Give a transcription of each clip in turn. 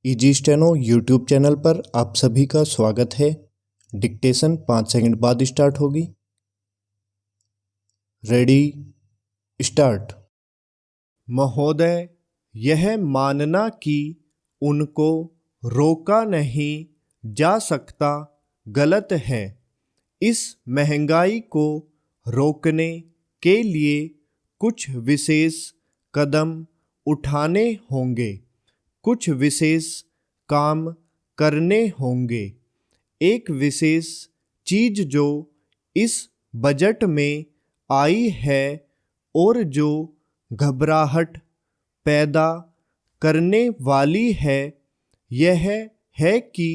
Easy steno YouTube channel पर आप सभी का स्वागत है। डिक्टेशन 5 सेकंड बाद स्टार्ट होगी। Ready start. महोदय, यह मानना कि उनको रोका नहीं जा सकता गलत है। इस महंगाई को रोकने के लिए कुछ विशेष कदम उठाने होंगे, कुछ विशेष काम करने होंगे। एक विशेष चीज जो इस बजट में आई है और जो घबराहट पैदा करने वाली है, यह है कि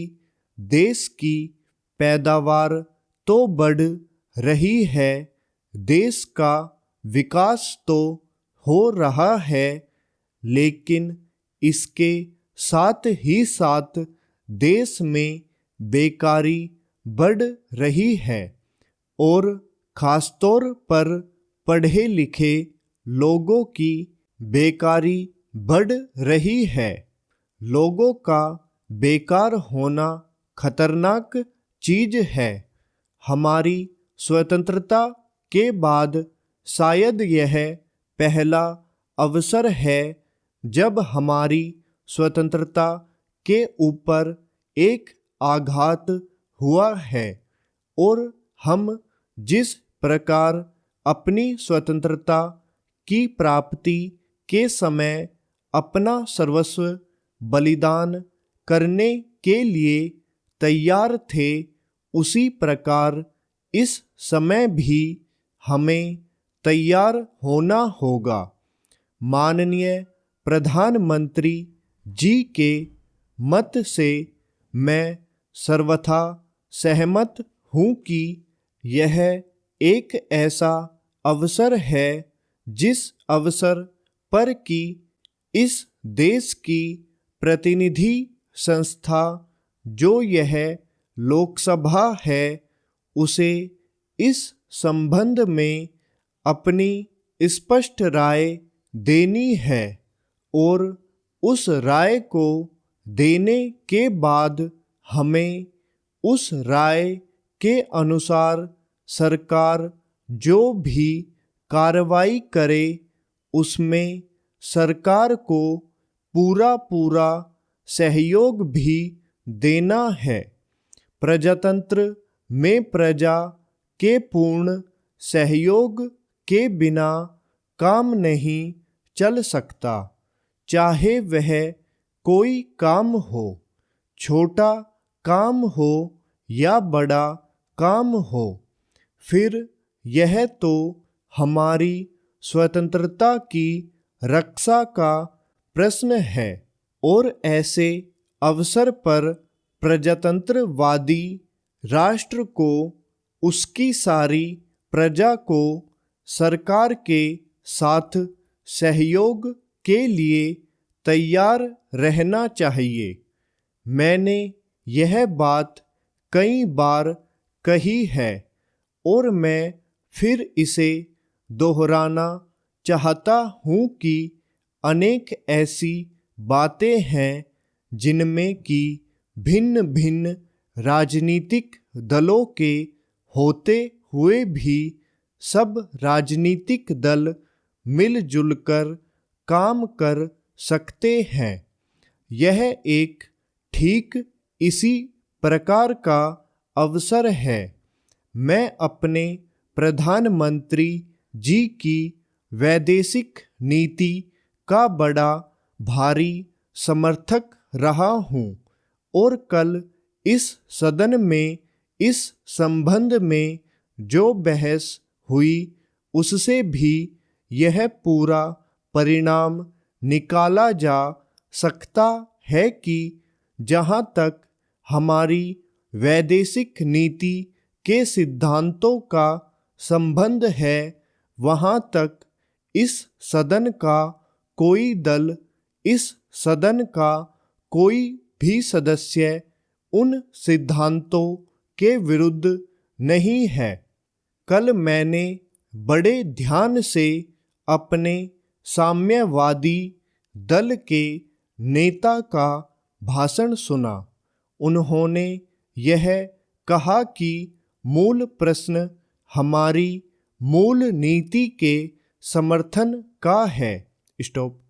देश की पैदावार तो बढ़ रही है, देश का विकास तो हो रहा है, लेकिन इसके साथ ही साथ देश में बेकारी बढ़ रही है और खासतौर पर पढ़े लिखे लोगों की बेकारी बढ़ रही है। लोगों का बेकार होना खतरनाक चीज है। हमारी स्वतंत्रता के बाद शायद यह पहला अवसर है जब हमारी स्वतंत्रता के ऊपर एक आघात हुआ है और हम जिस प्रकार अपनी स्वतंत्रता की प्राप्ति के समय अपना सर्वस्व बलिदान करने के लिए तैयार थे, उसी प्रकार इस समय भी हमें तैयार होना होगा। माननीय प्रधानमंत्री जी के मत से मैं सर्वथा सहमत हूँ कि यह एक ऐसा अवसर है जिस अवसर पर कि इस देश की प्रतिनिधि संस्था जो यह लोकसभा है, उसे इस संबंध में अपनी स्पष्ट राय देनी है और उस राय को देने के बाद हमें उस राय के अनुसार सरकार जो भी कार्रवाई करे, उसमें सरकार को पूरा सहयोग भी देना है। प्रजातंत्र में प्रजा के पूर्ण सहयोग के बिना काम नहीं चल सकता, चाहे वह कोई काम हो, छोटा काम हो या बड़ा काम हो। फिर यह तो हमारी स्वतंत्रता की रक्षा का प्रश्न है और ऐसे अवसर पर प्रजातंत्रवादी राष्ट्र को उसकी सारी प्रजा को सरकार के साथ सहयोग के लिए तैयार रहना चाहिए। मैंने यह बात कई बार कही है और मैं फिर इसे दोहराना चाहता हूँ कि अनेक ऐसी बातें हैं जिनमें कि भिन्न भिन्न राजनीतिक दलों के होते हुए भी सब राजनीतिक दल मिलजुल कर काम कर सकते हैं। यह एक ठीक इसी प्रकार का अवसर है। मैं अपने प्रधानमंत्री जी की वैदेशिक नीति का बड़ा भारी समर्थक रहा हूँ और कल इस सदन में इस संबंध में जो बहस हुई, उससे भी यह पूरा परिणाम निकाला जा सकता है कि जहाँ तक हमारी वैदेशिक नीति के सिद्धांतों का संबंध है, वहाँ तक इस सदन का कोई दल, इस सदन का कोई भी सदस्य उन सिद्धांतों के विरुद्ध नहीं है। कल मैंने बड़े ध्यान से अपने साम्यवादी दल के नेता का भाषण सुना। उन्होंने यह कहा कि मूल प्रश्न हमारी मूल नीति के समर्थन का है। स्टॉप।